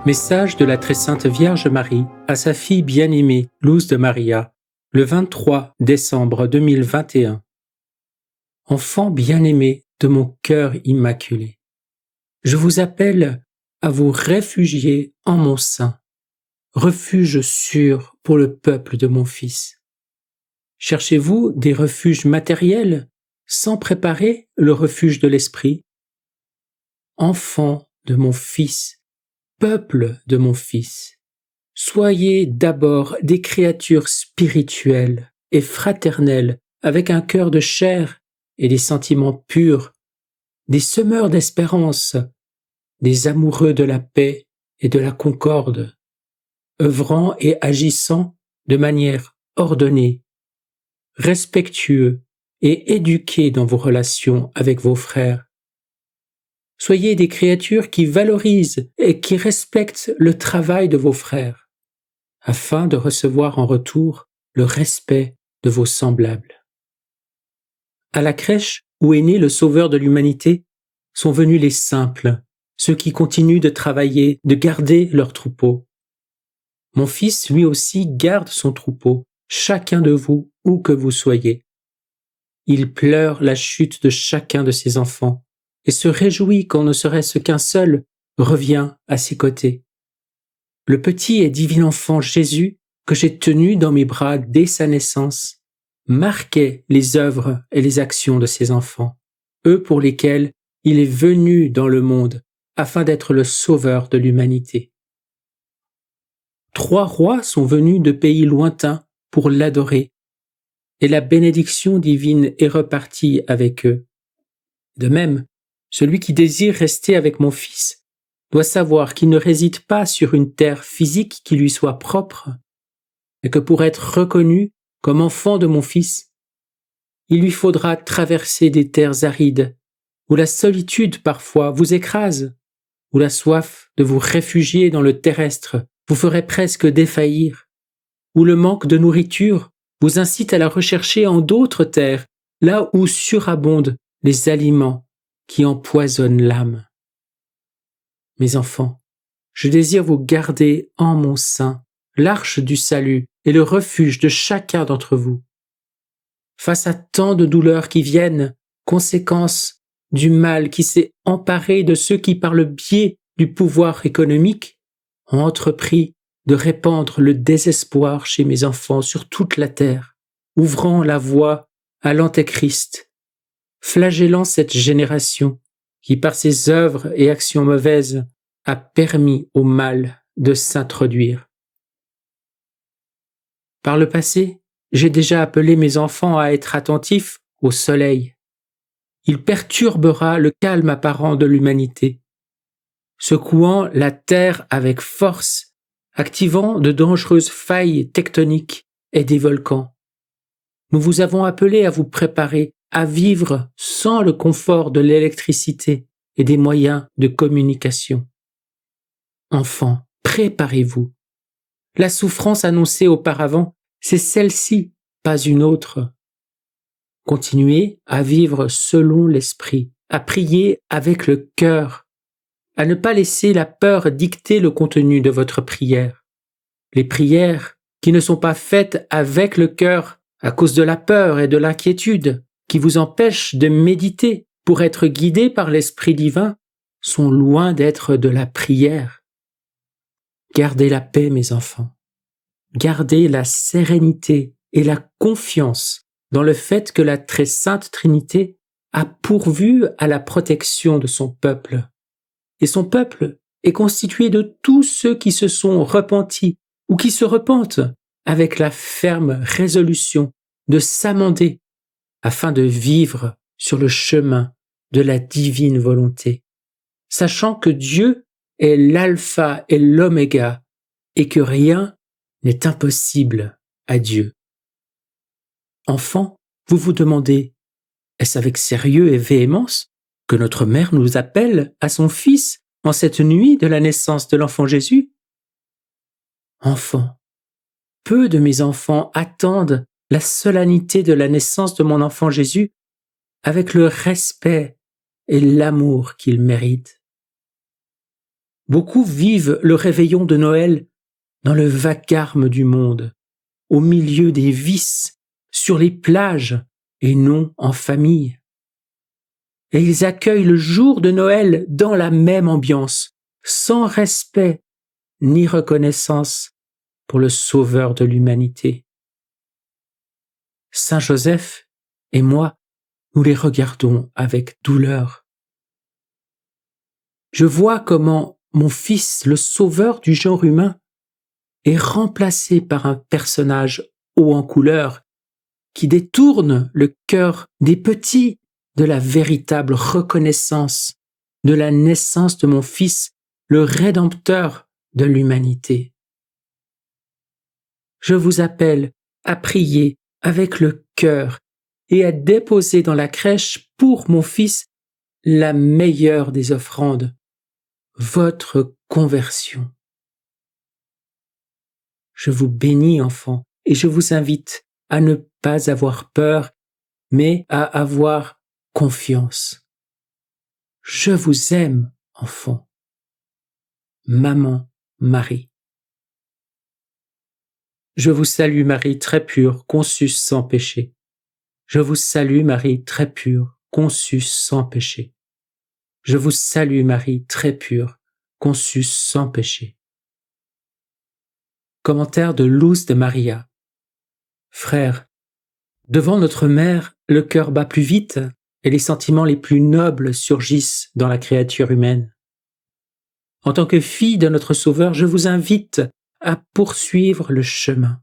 Message de la très sainte Vierge Marie à sa fille bien-aimée, Luz de Maria, le 23 décembre 2021. Enfant bien-aimé de mon cœur immaculé, je vous appelle à vous réfugier en mon sein, refuge sûr pour le peuple de mon Fils. Cherchez-vous des refuges matériels sans préparer le refuge de l'esprit? Enfant de mon Fils, peuple de mon Fils, soyez d'abord des créatures spirituelles et fraternelles avec un cœur de chair et des sentiments purs, des semeurs d'espérance, des amoureux de la paix et de la concorde, œuvrant et agissant de manière ordonnée, respectueux et éduqués dans vos relations avec vos frères. Soyez des créatures qui valorisent et qui respectent le travail de vos frères, afin de recevoir en retour le respect de vos semblables. À la crèche où est né le Sauveur de l'humanité sont venus les simples, ceux qui continuent de travailler, de garder leur troupeau. Mon Fils, lui aussi, garde son troupeau, chacun de vous, où que vous soyez. Il pleure la chute de chacun de ses enfants et se réjouit quand ne serait-ce qu'un seul revient à ses côtés. Le petit et divin enfant Jésus, que j'ai tenu dans mes bras dès sa naissance, marquait les œuvres et les actions de ses enfants, eux pour lesquels il est venu dans le monde afin d'être le sauveur de l'humanité. 3 rois sont venus de pays lointains pour l'adorer, et la bénédiction divine est repartie avec eux. De même, celui qui désire rester avec mon Fils doit savoir qu'il ne réside pas sur une terre physique qui lui soit propre, mais que pour être reconnu comme enfant de mon Fils, il lui faudra traverser des terres arides, où la solitude parfois vous écrase, où la soif de vous réfugier dans le terrestre vous ferait presque défaillir, où le manque de nourriture vous incite à la rechercher en d'autres terres, là où surabondent les aliments qui empoisonnent l'âme. Mes enfants, je désire vous garder en mon sein, l'arche du salut et le refuge de chacun d'entre vous. Face à tant de douleurs qui viennent, conséquence du mal qui s'est emparé de ceux qui, par le biais du pouvoir économique, ont entrepris de répandre le désespoir chez mes enfants sur toute la terre, ouvrant la voie à l'Antéchrist, flagellant cette génération qui, par ses œuvres et actions mauvaises, a permis au mal de s'introduire. Par le passé, j'ai déjà appelé mes enfants à être attentifs au soleil. Il perturbera le calme apparent de l'humanité, secouant la terre avec force, activant de dangereuses failles tectoniques et des volcans. Nous vous avons appelé à vous préparer à vivre sans le confort de l'électricité et des moyens de communication. Enfants, préparez-vous. La souffrance annoncée auparavant, c'est celle-ci, pas une autre. Continuez à vivre selon l'esprit, à prier avec le cœur, à ne pas laisser la peur dicter le contenu de votre prière. Les prières qui ne sont pas faites avec le cœur à cause de la peur et de l'inquiétude qui vous empêchent de méditer pour être guidés par l'Esprit divin sont loin d'être de la prière. Gardez la paix, mes enfants. Gardez la sérénité et la confiance dans le fait que la très sainte Trinité a pourvu à la protection de son peuple. Et son peuple est constitué de tous ceux qui se sont repentis ou qui se repentent avec la ferme résolution de s'amender afin de vivre sur le chemin de la divine volonté, sachant que Dieu est l'alpha et l'oméga et que rien n'est impossible à Dieu. Enfants, vous vous demandez, est-ce avec sérieux et véhémence que notre mère nous appelle à son Fils en cette nuit de la naissance de l'enfant Jésus? Enfants, peu de mes enfants attendent la solennité de la naissance de mon enfant Jésus avec le respect et l'amour qu'il mérite. Beaucoup vivent le réveillon de Noël dans le vacarme du monde, au milieu des vices, sur les plages et non en famille. Et ils accueillent le jour de Noël dans la même ambiance, sans respect ni reconnaissance pour le Sauveur de l'humanité. Saint Joseph et moi, nous les regardons avec douleur. Je vois comment mon fils, le Sauveur du genre humain, est remplacé par un personnage haut en couleur qui détourne le cœur des petits de la véritable reconnaissance de la naissance de mon Fils, le Rédempteur de l'humanité. Je vous appelle à prier avec le cœur et à déposer dans la crèche pour mon Fils la meilleure des offrandes, votre conversion. Je vous bénis, enfants, et je vous invite à ne pas avoir peur, mais à avoir confiance. Je vous aime, enfants. Maman Marie. Je vous salue, Marie très pure, conçue sans péché. Je vous salue, Marie très pure, conçue sans péché. Je vous salue, Marie très pure, conçue sans péché. Commentaire de Luz de Maria. Frères, devant notre mère, le cœur bat plus vite et les sentiments les plus nobles surgissent dans la créature humaine. En tant que fille de notre Sauveur, je vous invite à poursuivre le chemin,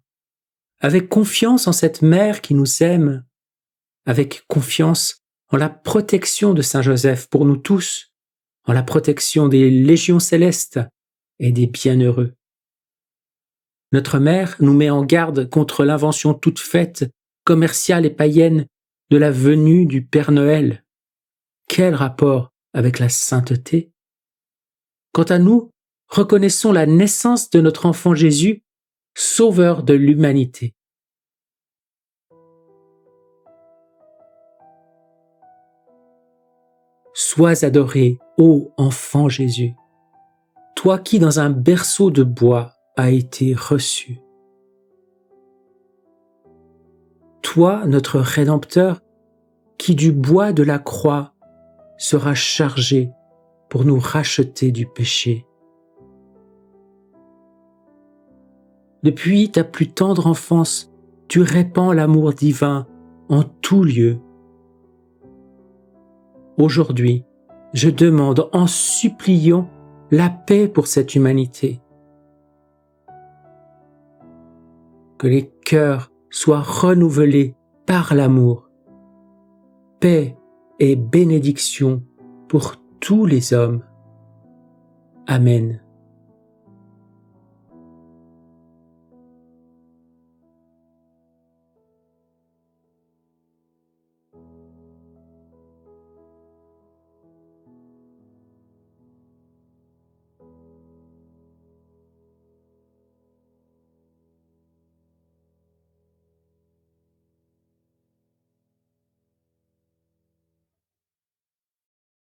avec confiance en cette mère qui nous aime, avec confiance en la protection de Saint Joseph pour nous tous, en la protection des légions célestes et des bienheureux. Notre mère nous met en garde contre l'invention toute faite, commerciale et païenne, de la venue du Père Noël. Quel rapport avec la sainteté? Quant à nous, reconnaissons la naissance de notre enfant Jésus, Sauveur de l'humanité. Sois adoré, ô enfant Jésus, toi qui dans un berceau de bois as été reçu. Toi, notre Rédempteur, qui du bois de la croix sera chargé pour nous racheter du péché. Depuis ta plus tendre enfance, tu répands l'amour divin en tout lieu. Aujourd'hui, je demande en suppliant la paix pour cette humanité. Que les cœurs soient renouvelés par l'amour. Paix et bénédiction pour tous les hommes. Amen.